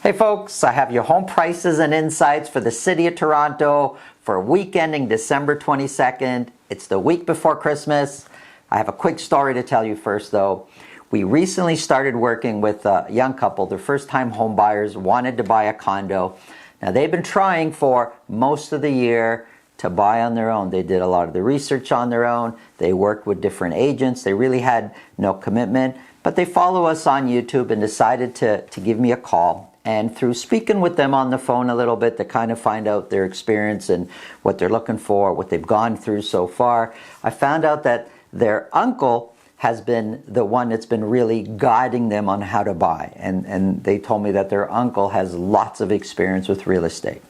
Hey folks, I have your home prices and insights for the City of Toronto for week ending December 22nd. It's the week before Christmas. I have a quick story to tell you first though. We recently started working with a young couple. Their first time home buyers wanted to buy a condo. Now they've been trying for most of the year to buy on their own. They did a lot of the research on their own. They worked with different agents. They really had no commitment, but they follow us on YouTube and decided to give me a call. And through speaking with them on the phone a little bit to kind of find out their experience and what they're looking for, what they've gone through so far, I found out that their uncle has been the one that's been really guiding them on how to buy. And they told me that their uncle has lots of experience with real estate.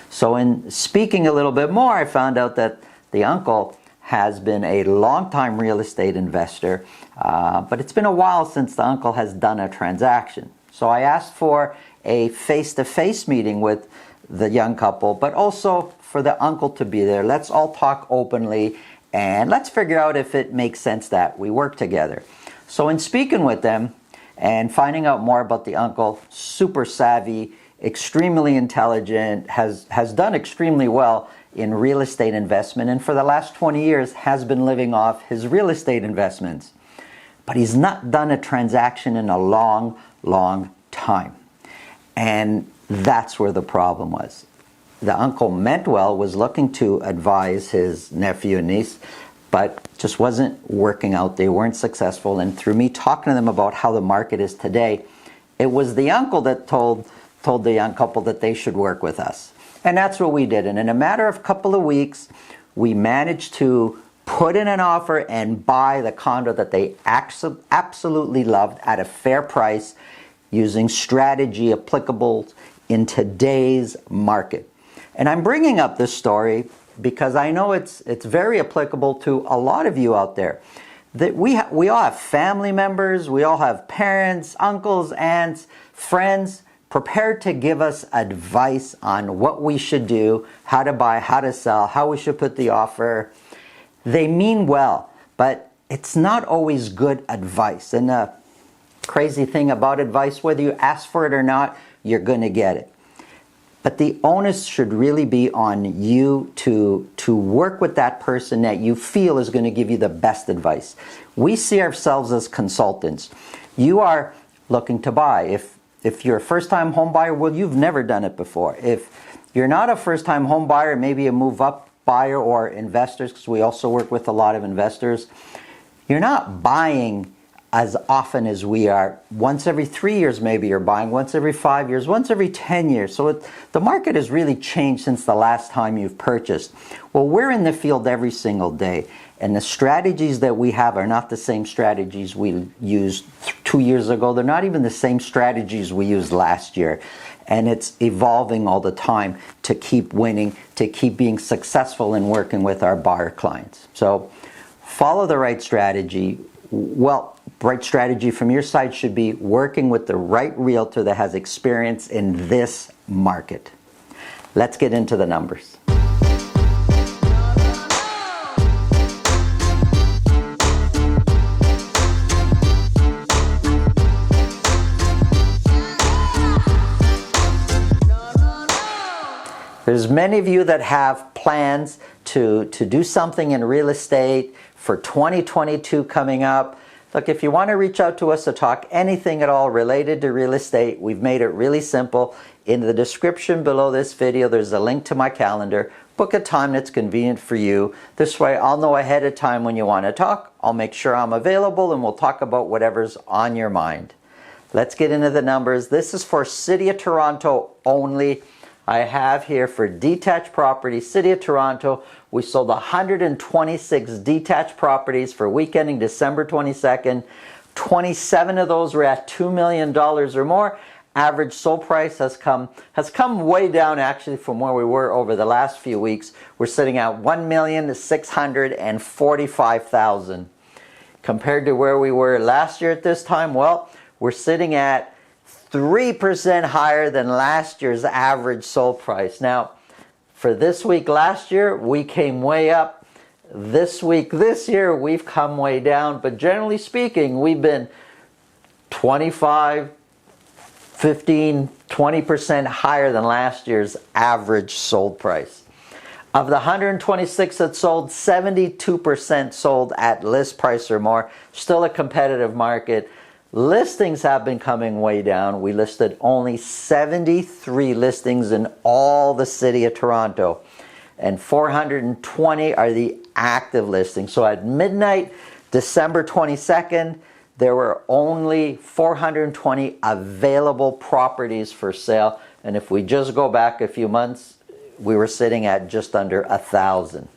So in speaking a little bit more, I found out that the uncle has been a long-time real estate investor, but it's been a while since the uncle has done a transaction. So I asked for a face-to-face meeting with the young couple, but also for the uncle to be there. Let's all talk openly and let's figure out if it makes sense that we work together. So in speaking with them and finding out more about the uncle, super savvy, extremely intelligent, has done extremely well in real estate investment, and for the last 20 years has been living off his real estate investments. But he's not done a transaction in a long time. And that's where the problem was. The uncle meant well, was looking to advise his nephew and niece, but just wasn't working out. They weren't successful. And through me talking to them about how the market is today, it was the uncle that told the young couple that they should work with us. And that's what we did. And in a matter of a couple of weeks, we managed to put in an offer and buy the condo that they absolutely loved at a fair price, using strategy applicable in today's market. And I'm bringing up this story because I know it's very applicable to a lot of you out there. That we all have family members, we all have parents, uncles, aunts, friends prepared to give us advice on what we should do, how to buy, how to sell, how we should put the offer. They mean well, but it's not always good advice. And the crazy thing about advice, whether you ask for it or not, you're going to get it. But the onus should really be on you to work with that person that you feel is going to give you the best advice. We see ourselves as consultants. You are looking to buy. If you're a first-time home buyer, well, you've never done it before. If you're not a first-time home buyer, maybe a move-up buyer or investors, because we also work with a lot of investors, you're not buying as often as we are. Once every 3 years maybe you're buying, once every 5 years, once every 10 years. So the market has really changed since the last time you've purchased. Well, we're in the field every single day, and the strategies that we have are not the same strategies we used 2 years ago. They're not even the same strategies we used last year. And it's evolving all the time to keep winning, to keep being successful in working with our buyer clients. So follow the right strategy. Well, right strategy from your side should be working with the right realtor that has experience in this market. Let's get into the numbers. There's many of you that have plans to do something in real estate for 2022 coming up. Look, if you want to reach out to us to talk anything at all related to real estate, we've made it really simple. In the description below this video, there's a link to my calendar. Book a time that's convenient for you. This way, I'll know ahead of time when you want to talk. I'll make sure I'm available and we'll talk about whatever's on your mind. Let's get into the numbers. This is for City of Toronto only. I have here for detached properties, City of Toronto, we sold 126 detached properties for week ending December 22nd. 27 of those were at $2 million or more. Average sold price has come way down actually from where we were over the last few weeks. We're sitting at $1,645,000. Compared to where we were last year at this time, well, we're sitting at 3% higher than last year's average sold price. Now, for this week last year, we came way up. This week this year, we've come way down. But generally speaking, we've been 25, 15, 20% higher than last year's average sold price. Of the 126 that sold, 72% sold at list price or more. Still a competitive market. Listings have been coming way down. We listed only 73 listings in all the city of Toronto, and 420 are the active listings. So at midnight, December 22nd, there were only 420 available properties for sale. And if we just go back a few months, we were sitting at just under 1,000.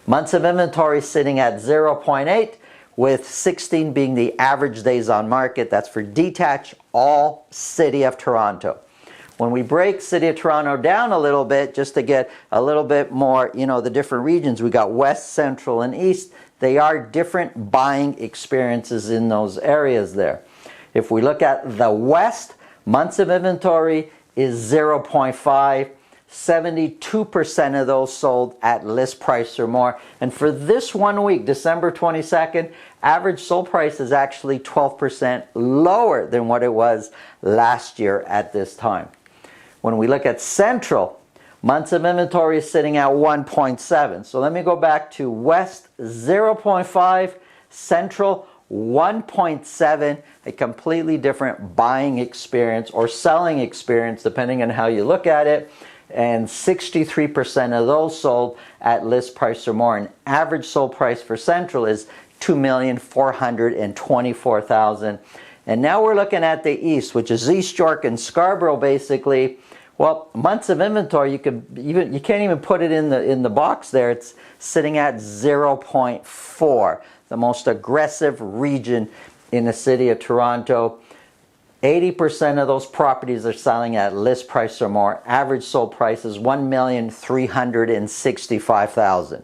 Months of inventory sitting at 0.8, with 16 being the average days on market. That's for detached, all City of Toronto. When we break City of Toronto down a little bit, just to get a little bit more, the different regions, we got West, Central, and East. They are different buying experiences in those areas there. If we look at the West, months of inventory is 0.5. 72% of those sold at list price or more. And for this 1 week, December 22nd, average sold price is actually 12% lower than what it was last year at this time. When we look at Central, months of inventory is sitting at 1.7. So let me go back to West, 0.5, Central, 1.7, a completely different buying experience or selling experience, depending on how you look at it. And 63% of those sold at list price or more. An average sold price for Central is $2,424,000. And now we're looking at the East, which is East York and Scarborough, basically. Well, months of inventory, you can't even put it in the box there. It's sitting at 0.4, the most aggressive region in the city of Toronto. 80% of those properties are selling at list price or more. Average sold price is $1,365,000.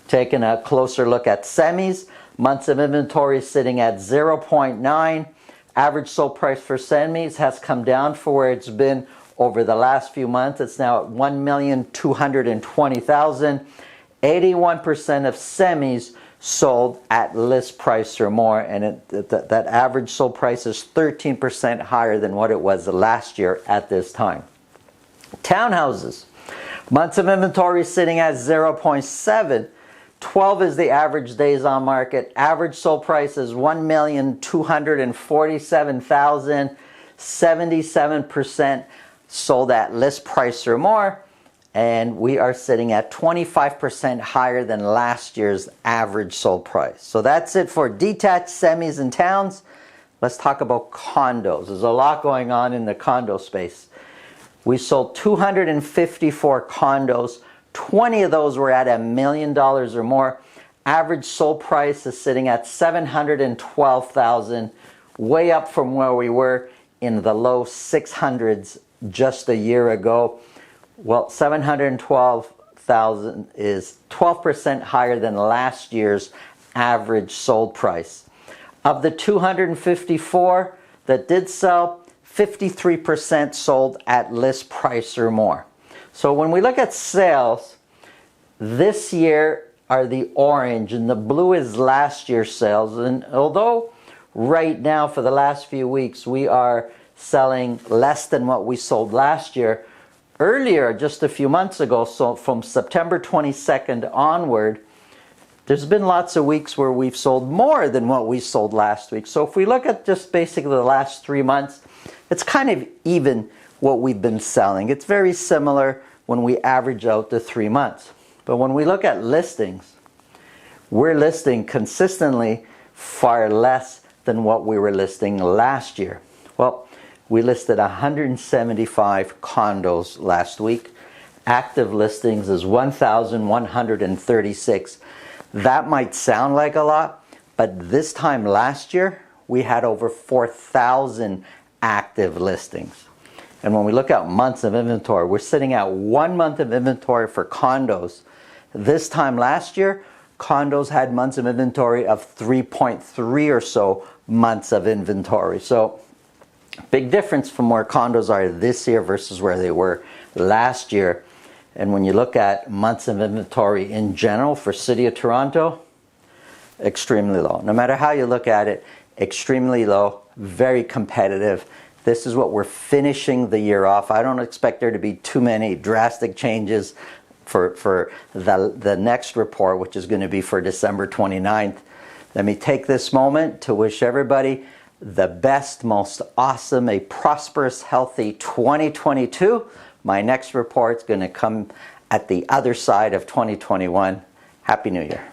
Taking a closer look at semis, months of inventory sitting at 0.9. Average sold price for semis has come down for where it's been over the last few months. It's now at $1,220,000. 81% of semis sold at list price or more, and that average sold price is 13% higher than what it was last year at this time. Townhouses, months of inventory sitting at 0.7. 12 is the average days on market. Average sold price is $1,247,000. 77% sold at list price or more. And we are sitting at 25% higher than last year's average sold price. So that's it for detached, semis, and towns. Let's talk about condos. There's a lot going on in the condo space. We sold 254 condos. 20 of those were at $1 million or more. Average sold price is sitting at $712,000, way up from where we were in the low 600s just a year ago. Well, $712,000 is 12% higher than last year's average sold price. Of the 254 that did sell, 53% sold at list price or more. So when we look at sales, this year are the orange and the blue is last year's sales. And although right now for the last few weeks we are selling less than what we sold last year, earlier, just a few months ago, so from September 22nd onward, there's been lots of weeks where we've sold more than what we sold last week. So if we look at just basically the last 3 months, it's kind of even what we've been selling. It's very similar when we average out the 3 months. But when we look at listings, we're listing consistently far less than what we were listing last year. Well, we listed 175 condos last week. Active listings is 1,136. That might sound like a lot, but this time last year, we had over 4,000 active listings. And when we look at months of inventory, we're sitting at 1 month of inventory for condos. This time last year, condos had months of inventory of 3.3 or so months of inventory. So big difference from where condos are this year versus where they were last year. And when you look at months of inventory in general for City of Toronto, extremely low. No matter how you look at it, extremely low, very competitive. This is what we're finishing the year off. I don't expect there to be too many drastic changes for the next report, which is going to be for December 29th. Let me take this moment to wish everybody the best, most awesome, a prosperous, healthy 2022. My next report is going to come at the other side of 2021. Happy New Year.